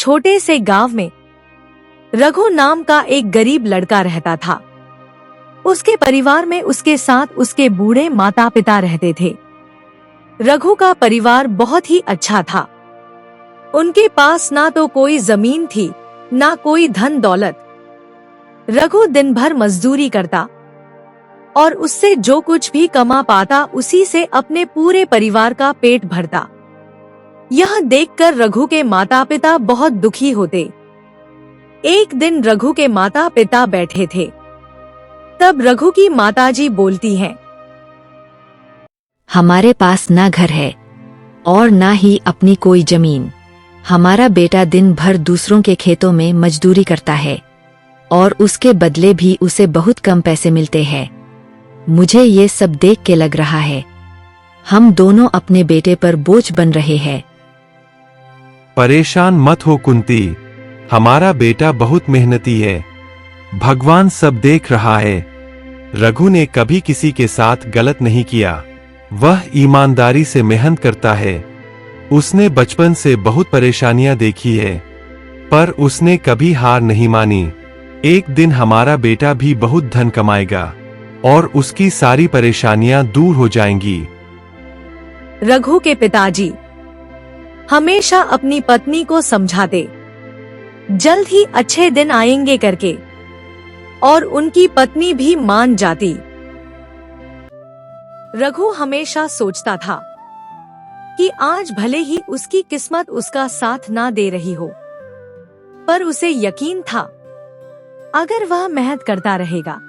छोटे से गांव में रघु नाम का एक गरीब लड़का रहता था। उसके परिवार में उसके साथ उसके बूढ़े माता पिता रहते थे। रघु का परिवार बहुत ही अच्छा था। उनके पास ना तो कोई जमीन थी, ना कोई धन दौलत। रघु दिन भर मजदूरी करता और उससे जो कुछ भी कमा पाता उसी से अपने पूरे परिवार का पेट भरता। यह देखकर रघु के माता पिता बहुत दुखी होते। एक दिन रघु के माता पिता बैठे थे, तब रघु की माताजी बोलती हैं, हमारे पास ना घर है और ना ही अपनी कोई जमीन। हमारा बेटा दिन भर दूसरों के खेतों में मजदूरी करता है और उसके बदले भी उसे बहुत कम पैसे मिलते हैं। मुझे ये सब देख के लग रहा है हम दोनों अपने बेटे पर बोझ बन रहे हैं। परेशान मत हो कुंती, हमारा बेटा बहुत मेहनती है, भगवान सब देख रहा है। रघु ने कभी किसी के साथ गलत नहीं किया, वह ईमानदारी से मेहनत करता है। उसने बचपन से बहुत परेशानियां देखी है, पर उसने कभी हार नहीं मानी। एक दिन हमारा बेटा भी बहुत धन कमाएगा और उसकी सारी परेशानियां दूर हो जाएंगी। रघु के पिताजी हमेशा अपनी पत्नी को समझाते, जल्द ही अच्छे दिन आएंगे करके, और उनकी पत्नी भी मान जाती। रघु हमेशा सोचता था कि आज भले ही उसकी किस्मत उसका साथ ना दे रही हो, पर उसे यकीन था अगर वह मेहनत करता रहेगा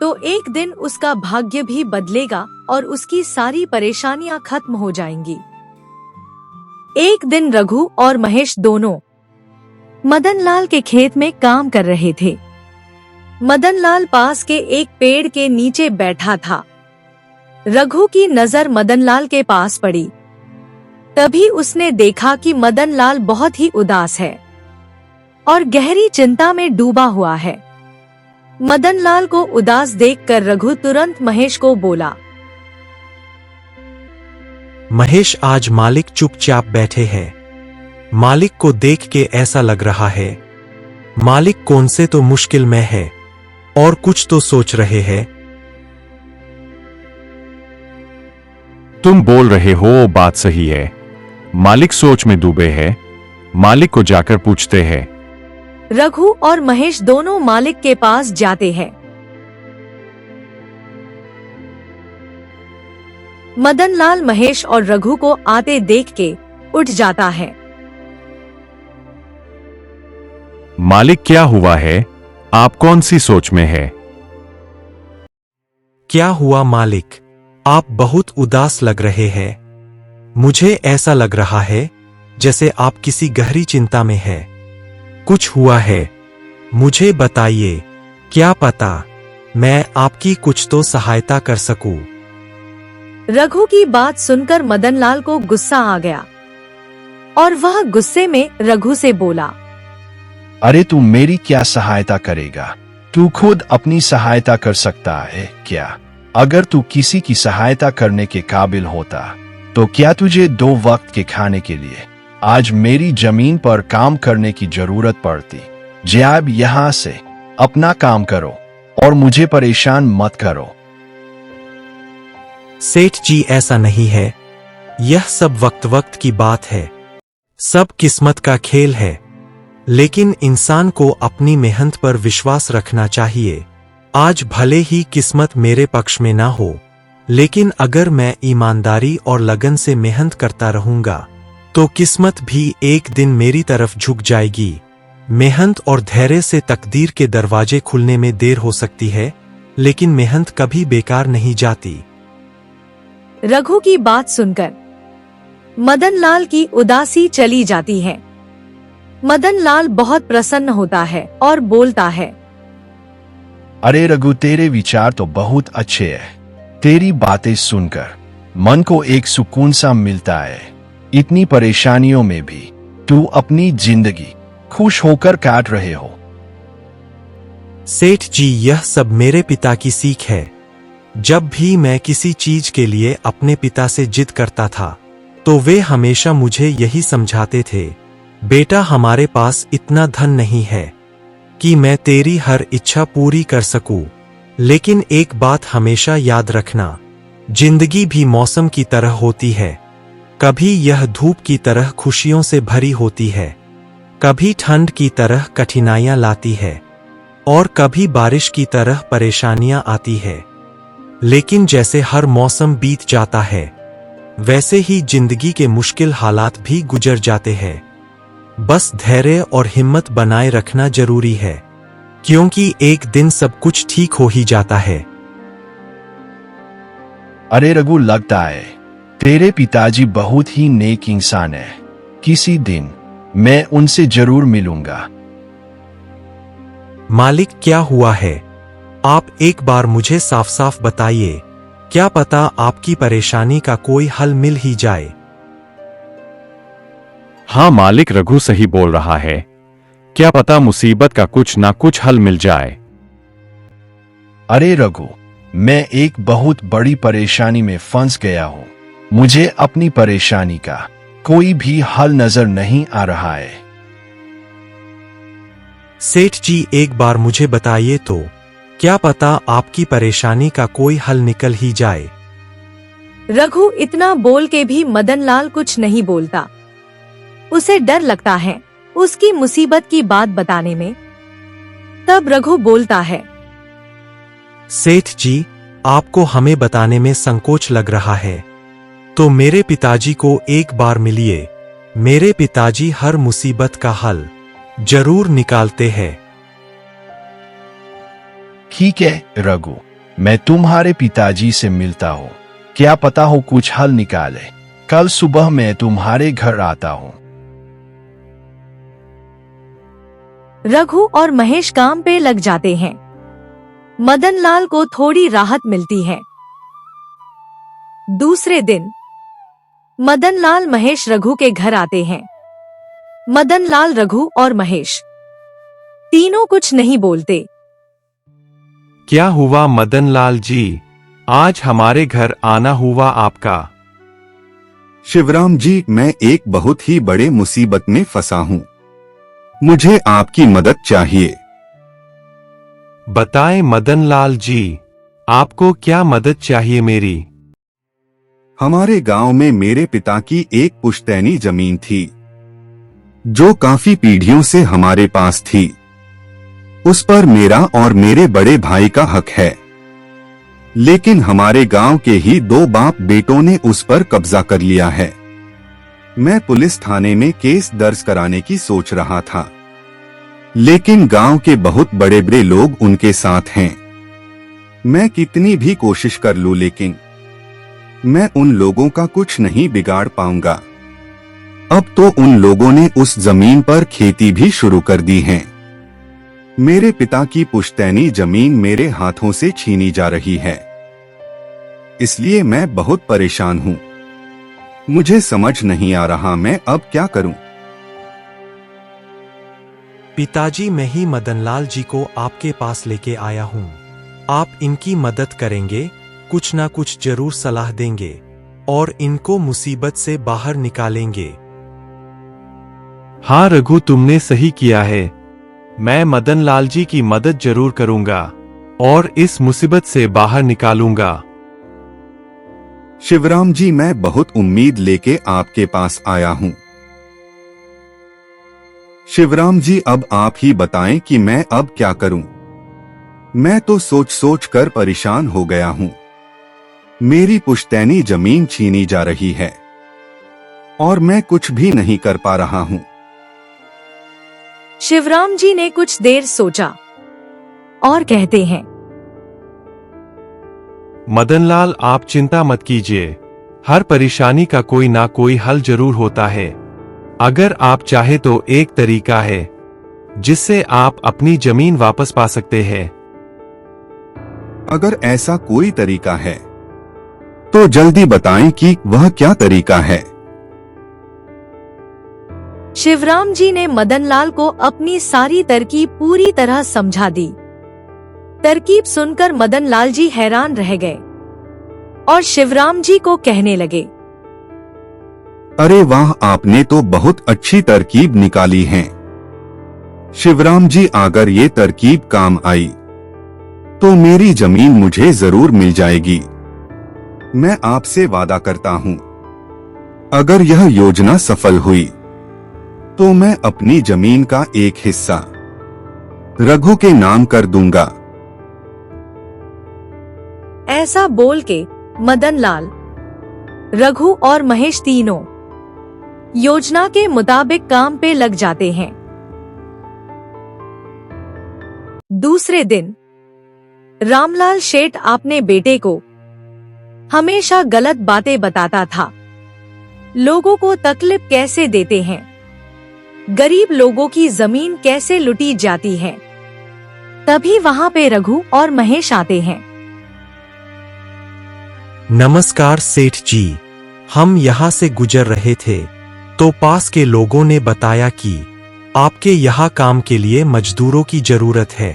तो एक दिन उसका भाग्य भी बदलेगा और उसकी सारी परेशानियां खत्म हो जाएंगी। एक दिन रघु और महेश दोनों मदनलाल के खेत में काम कर रहे थे। मदनलाल पास के एक पेड़ के नीचे बैठा था। रघु की नजर मदनलाल के पास पड़ी। तभी उसने देखा कि मदनलाल बहुत ही उदास है और गहरी चिंता में डूबा हुआ है। मदनलाल को उदास देखकर रघु तुरंत महेश को बोला, महेश, आज मालिक चुपचाप बैठे हैं। मालिक को देख के ऐसा लग रहा है मालिक कौन से तो मुश्किल में है और कुछ तो सोच रहे हैं। तुम बोल रहे हो वो बात सही है, मालिक सोच में डूबे हैं, मालिक को जाकर पूछते हैं। रघु और महेश दोनों मालिक के पास जाते हैं। मदनलाल महेश और रघु को आते देख के उठ जाता है। मालिक, क्या हुआ है? आप कौन सी सोच में है? क्या हुआ मालिक, आप बहुत उदास लग रहे हैं। मुझे ऐसा लग रहा है जैसे आप किसी गहरी चिंता में हैं। कुछ हुआ है, मुझे बताइए, क्या पता मैं आपकी कुछ तो सहायता कर सकूं। रघु की बात सुनकर मदनलाल को गुस्सा आ गया और वह गुस्से में रघु से बोला, अरे तू मेरी क्या सहायता करेगा? तू खुद अपनी सहायता कर सकता है क्या? अगर तू किसी की सहायता करने के काबिल होता तो क्या तुझे 2 वक्त के खाने के लिए आज मेरी जमीन पर काम करने की जरूरत पड़ती? जब यहां से अपना काम करो और मुझे परेशान मत करो। सेठ जी, ऐसा नहीं है, यह सब वक्त वक्त की बात है, सब किस्मत का खेल है। लेकिन इंसान को अपनी मेहनत पर विश्वास रखना चाहिए। आज भले ही किस्मत मेरे पक्ष में ना हो, लेकिन अगर मैं ईमानदारी और लगन से मेहनत करता रहूंगा तो किस्मत भी एक दिन मेरी तरफ झुक जाएगी। मेहनत और धैर्य से तकदीर के दरवाजे खुलने में देर हो सकती है, लेकिन मेहनत कभी बेकार नहीं जाती। रघु की बात सुनकर मदनलाल की उदासी चली जाती है। मदनलाल बहुत प्रसन्न होता है और बोलता है, अरे रघु, तेरे विचार तो बहुत अच्छे हैं। तेरी बातें सुनकर मन को एक सुकून सा मिलता है। इतनी परेशानियों में भी तू अपनी जिंदगी खुश होकर काट रहे हो। सेठ जी, यह सब मेरे पिता की सीख है। जब भी मैं किसी चीज के लिए अपने पिता से जिद करता था तो वे हमेशा मुझे यही समझाते थे बेटा, हमारे पास इतना धन नहीं है कि मैं तेरी हर इच्छा पूरी कर सकूं, लेकिन एक बात हमेशा याद रखना, जिंदगी भी मौसम की तरह होती है। कभी यह धूप की तरह खुशियों से भरी होती है, कभी ठंड की तरह कठिनाइयां लाती है, और कभी बारिश की तरह परेशानियां आती है। लेकिन जैसे हर मौसम बीत जाता है, वैसे ही जिंदगी के मुश्किल हालात भी गुजर जाते हैं। बस धैर्य और हिम्मत बनाए रखना जरूरी है, क्योंकि एक दिन सब कुछ ठीक हो ही जाता है। अरे रघु, लगता है तेरे पिताजी बहुत ही नेक इंसान है। किसी दिन मैं उनसे जरूर मिलूंगा। मालिक, क्या हुआ है? आप एक बार मुझे साफ साफ बताइए, क्या पता आपकी परेशानी का कोई हल मिल ही जाए। हाँ मालिक, रघु सही बोल रहा है। क्या पता मुसीबत का कुछ ना कुछ हल मिल जाए। अरे रघु, मैं एक बहुत बड़ी परेशानी में फंस गया हूँ। मुझे अपनी परेशानी का कोई भी हल नजर नहीं आ रहा है। सेठ जी, एक बार मुझे बताइए तो, क्या पता आपकी परेशानी का कोई हल निकल ही जाए। रघु इतना बोल के भी मदनलाल कुछ नहीं बोलता। उसे डर लगता है उसकी मुसीबत की बात बताने में। तब रघु बोलता है, सेठ जी, आपको हमें बताने में संकोच लग रहा है, तो मेरे पिताजी को एक बार मिलिए। मेरे पिताजी हर मुसीबत का हल जरूर निकालते हैं। ठीक है रघु, मैं तुम्हारे पिताजी से मिलता हूँ। क्या पता हो कुछ हल निकाले। कल सुबह मैं तुम्हारे घर आता हूँ। रघु और महेश काम पे लग जाते हैं। मदनलाल को थोड़ी राहत मिलती है। दूसरे दिन मदनलाल महेश रघु के घर आते हैं। मदनलाल, रघु और महेश तीनों कुछ नहीं बोलते। क्या हुआ मदनलाल जी, आज हमारे घर आना हुआ आपका? शिवराम जी, मैं एक बहुत ही बड़े मुसीबत में फंसा हूँ। मुझे आपकी मदद चाहिए। बताएं मदनलाल जी, आपको क्या मदद चाहिए मेरी? हमारे गांव में मेरे पिता की एक पुश्तैनी जमीन थी, जो काफी पीढ़ियों से हमारे पास थी। उस पर मेरा और मेरे बड़े भाई का हक है, लेकिन हमारे गांव के ही दो बाप बेटों ने उस पर कब्जा कर लिया है। मैं पुलिस थाने में केस दर्ज कराने की सोच रहा था, लेकिन गांव के बहुत बड़े बड़े लोग उनके साथ हैं। मैं कितनी भी कोशिश कर लूं, लेकिन मैं उन लोगों का कुछ नहीं बिगाड़ पाऊंगा। अब तो उन लोगों ने उस जमीन पर खेती भी शुरू कर दी है। मेरे पिता की पुश्तैनी जमीन मेरे हाथों से छीनी जा रही है, इसलिए मैं बहुत परेशान हूँ। मुझे समझ नहीं आ रहा मैं अब क्या करूं। पिताजी, मैं ही मदनलाल जी को आपके पास लेके आया हूँ। आप इनकी मदद करेंगे, कुछ ना कुछ जरूर सलाह देंगे और इनको मुसीबत से बाहर निकालेंगे। हाँ रघु, तुमने सही किया है। मैं मदनलाल जी की मदद जरूर करूंगा और इस मुसीबत से बाहर निकालूंगा। शिवराम जी, मैं बहुत उम्मीद लेके आपके पास आया हूँ। शिवराम जी, अब आप ही बताएं कि मैं अब क्या करूं। मैं तो सोच सोच कर परेशान हो गया हूँ। मेरी पुश्तैनी जमीन छीनी जा रही है और मैं कुछ भी नहीं कर पा रहा हूँ। शिवराम जी ने कुछ देर सोचा और कहते हैं, मदनलाल, आप चिंता मत कीजिए। हर परेशानी का कोई ना कोई हल जरूर होता है। अगर आप चाहे तो एक तरीका है जिससे आप अपनी जमीन वापस पा सकते हैं। अगर ऐसा कोई तरीका है तो जल्दी बताएं कि वह क्या तरीका है। शिवराम जी ने मदनलाल को अपनी सारी तरकीब पूरी तरह समझा दी। तरकीब सुनकर मदनलाल जी हैरान रह गए और शिवराम जी को कहने लगे, अरे वाह, आपने तो बहुत अच्छी तरकीब निकाली है शिवराम जी। अगर ये तरकीब काम आई तो मेरी जमीन मुझे जरूर मिल जाएगी। मैं आपसे वादा करता हूँ, अगर यह योजना सफल हुई तो मैं अपनी जमीन का एक हिस्सा रघु के नाम कर दूंगा। ऐसा बोल के मदनलाल, रघु और महेश तीनों योजना के मुताबिक काम पे लग जाते हैं। दूसरे दिन रामलाल शेठ अपने बेटे को हमेशा गलत बातें बताता था। लोगों को तकलीफ कैसे देते हैं, गरीब लोगों की जमीन कैसे लुटी जाती है। तभी वहां पे रघु और महेश आते हैं। नमस्कार सेठ जी, हम यहाँ से गुजर रहे थे तो पास के लोगों ने बताया कि आपके यहाँ काम के लिए मजदूरों की जरूरत है।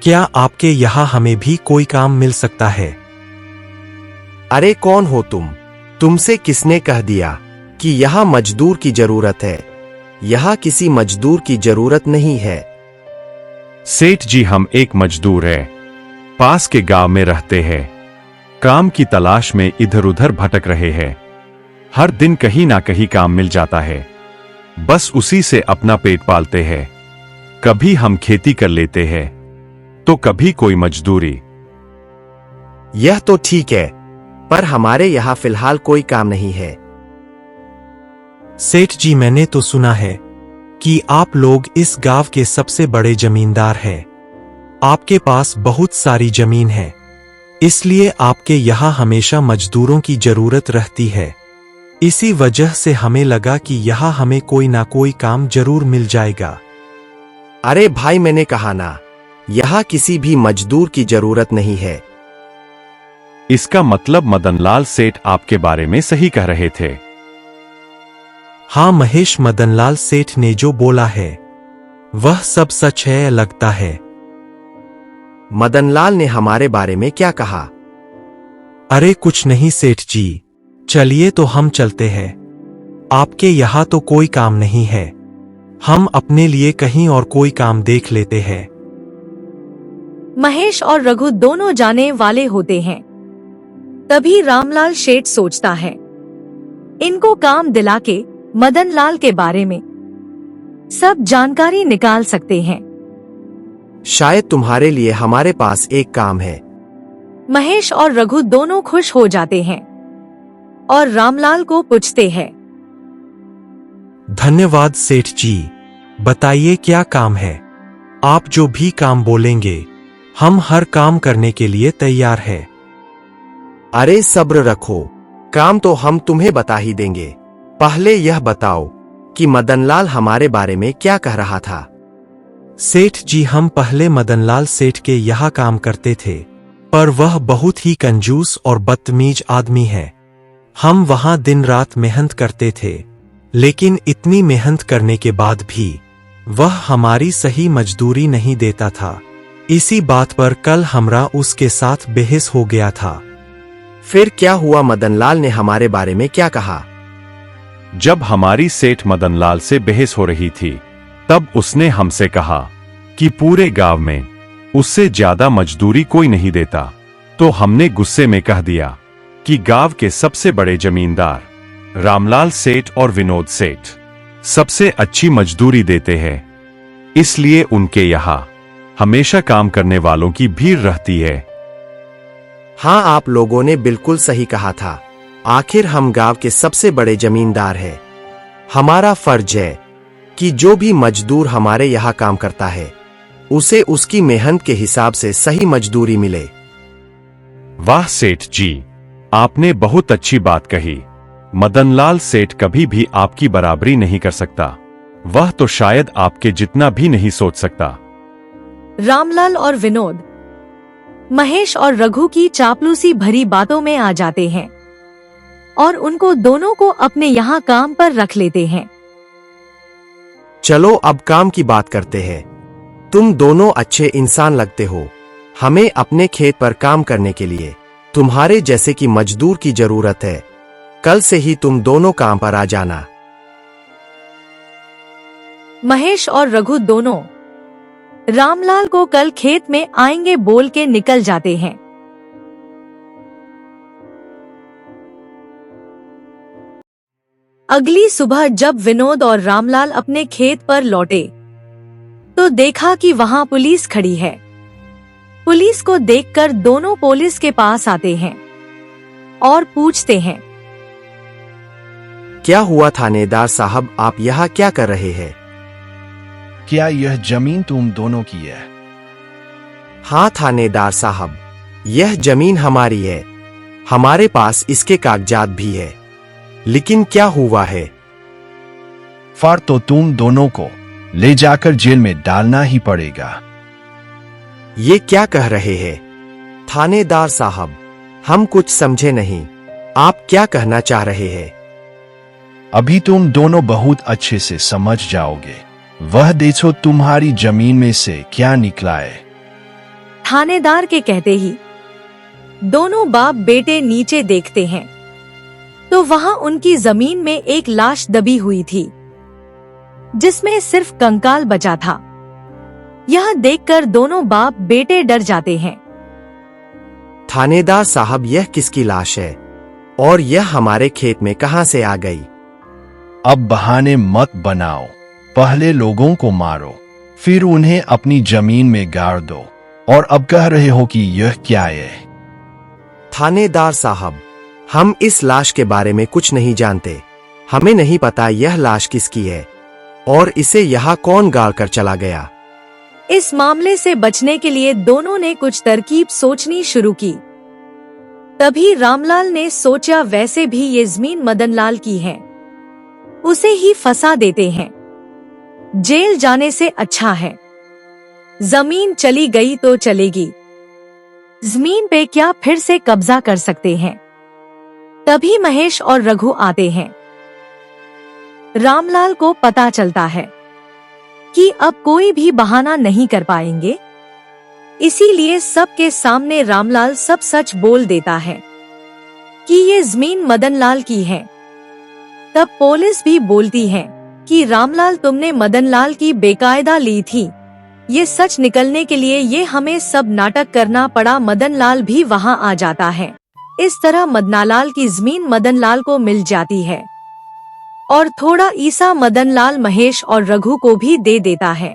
क्या आपके यहाँ हमें भी कोई काम मिल सकता है? अरे कौन हो तुम? तुमसे किसने कह दिया कि यहाँ मजदूर की जरूरत है? यहाँ किसी मजदूर की जरूरत नहीं है। सेठ जी, हम एक मजदूर है, पास के गांव में रहते हैं, काम की तलाश में इधर उधर भटक रहे हैं। हर दिन कहीं ना कहीं काम मिल जाता है, बस उसी से अपना पेट पालते हैं। कभी हम खेती कर लेते हैं तो कभी कोई मजदूरी। यह तो ठीक है, पर हमारे यहाँ फिलहाल कोई काम नहीं है। सेठ जी, मैंने तो सुना है कि आप लोग इस गांव के सबसे बड़े जमींदार हैं। आपके पास बहुत सारी जमीन है, इसलिए आपके यहाँ हमेशा मजदूरों की जरूरत रहती है। इसी वजह से हमें लगा कि यहाँ हमें कोई ना कोई काम जरूर मिल जाएगा। अरे भाई, मैंने कहा ना, यहाँ किसी भी मजदूर की जरूरत नहीं है। इसका मतलब मदनलाल सेठ आपके बारे में सही कह रहे थे। हाँ महेश, मदनलाल सेठ ने जो बोला है वह सब सच है लगता है। मदनलाल ने हमारे बारे में क्या कहा? अरे कुछ नहीं सेठ जी, चलिए तो हम चलते हैं। आपके यहाँ तो कोई काम नहीं है, हम अपने लिए कहीं और कोई काम देख लेते हैं। महेश और रघु दोनों जाने वाले होते हैं। तभी रामलाल शेठ सोचता है, इनको काम दिला के मदनलाल के बारे में सब जानकारी निकाल सकते हैं। शायद तुम्हारे लिए हमारे पास एक काम है। महेश और रघु दोनों खुश हो जाते हैं और रामलाल को पूछते हैं। धन्यवाद सेठ जी, बताइए क्या काम है? आप जो भी काम बोलेंगे हम हर काम करने के लिए तैयार हैं। अरे सब्र रखो, काम तो हम तुम्हें बता ही देंगे। पहले यह बताओ कि मदनलाल हमारे बारे में क्या कह रहा था? सेठ जी, हम पहले मदनलाल सेठ के यहाँ काम करते थे, पर वह बहुत ही कंजूस और बदतमीज आदमी है। हम वहां दिन रात मेहनत करते थे, लेकिन इतनी मेहनत करने के बाद भी वह हमारी सही मजदूरी नहीं देता था। इसी बात पर कल हमरा उसके साथ बहस हो गया था। फिर क्या हुआ? मदनलाल ने हमारे बारे में क्या कहा? जब हमारी सेठ मदनलाल से बहस हो रही थी, तब उसने हमसे कहा कि पूरे गांव में उससे ज्यादा मजदूरी कोई नहीं देता। तो हमने गुस्से में कह दिया कि गांव के सबसे बड़े जमींदार रामलाल सेठ और विनोद सेठ सबसे अच्छी मजदूरी देते हैं, इसलिए उनके यहाँ हमेशा काम करने वालों की भीड़ रहती है। हाँ, आप लोगों ने बिल्कुल सही कहा था। आखिर हम गांव के सबसे बड़े जमींदार हैं। हमारा फर्ज है कि जो भी मजदूर हमारे यहाँ काम करता है उसे उसकी मेहनत के हिसाब से सही मजदूरी मिले। वाह सेठ जी, आपने बहुत अच्छी बात कही। मदनलाल सेठ कभी भी आपकी बराबरी नहीं कर सकता, वह तो शायद आपके जितना भी नहीं सोच सकता। रामलाल और विनोद महेश और रघु की चापलूसी भरी बातों में आ जाते हैं और उनको दोनों को अपने यहाँ काम पर रख लेते हैं। चलो अब काम की बात करते हैं। तुम दोनों अच्छे इंसान लगते हो। हमें अपने खेत पर काम करने के लिए तुम्हारे जैसे की मजदूर की जरूरत है। कल से ही तुम दोनों काम पर आ जाना। महेश और रघु दोनों रामलाल को कल खेत में आएंगे बोल के निकल जाते हैं। अगली सुबह जब विनोद और रामलाल अपने खेत पर लौटे तो देखा कि वहां पुलिस खड़ी है। पुलिस को देखकर दोनों पुलिस के पास आते हैं और पूछते हैं, क्या हुआ थानेदार साहब, आप यहाँ क्या कर रहे हैं? क्या यह जमीन तुम दोनों की है? हाँ थानेदार साहब, यह जमीन हमारी है। हमारे पास इसके कागजात भी है। लेकिन क्या हुआ है? फिर तो तुम दोनों को ले जाकर जेल में डालना ही पड़ेगा। ये क्या कह रहे हैं थानेदार साहब, हम कुछ समझे नहीं। आप क्या कहना चाह रहे हैं? अभी तुम दोनों बहुत अच्छे से समझ जाओगे। वह देखो तुम्हारी जमीन में से क्या निकला है। थानेदार के कहते ही दोनों बाप बेटे नीचे देखते हैं तो वहां उनकी जमीन में एक लाश दबी हुई थी जिसमें सिर्फ कंकाल बचा था। यह देखकर दोनों बाप बेटे डर जाते हैं। थानेदार साहब, यह किसकी लाश है और यह हमारे खेत में कहां से आ गई? अब बहाने मत बनाओ। पहले लोगों को मारो, फिर उन्हें अपनी जमीन में गाड़ दो, और अब कह रहे हो कि यह क्या है? थानेदार साहब, हम इस लाश के बारे में कुछ नहीं जानते। हमें नहीं पता यह लाश किसकी है और इसे यहाँ कौन गाड़ कर चला गया। इस मामले से बचने के लिए दोनों ने कुछ तरकीब सोचनी शुरू की। तभी रामलाल ने सोचा, वैसे भी ये जमीन मदनलाल की है, उसे ही फंसा देते हैं। जेल जाने से अच्छा है। जमीन चली गई तो चलेगी, जमीन पे क्या फिर से कब्जा कर सकते हैं। तभी महेश और रघु आते हैं। रामलाल को पता चलता है कि अब कोई भी बहाना नहीं कर पाएंगे, इसीलिए सबके सामने रामलाल सब सच बोल देता है कि ये जमीन मदनलाल की है। तब पुलिस भी बोलती है कि रामलाल, तुमने मदनलाल की बेकायदा ली थी। ये सच निकलने के लिए ये हमें सब नाटक करना पड़ा। मदनलाल भी वहां आ जाता है। इस तरह मदनलाल की जमीन मदनलाल को मिल जाती है और थोड़ा ईसा मदनलाल महेश और रघु को भी दे देता है।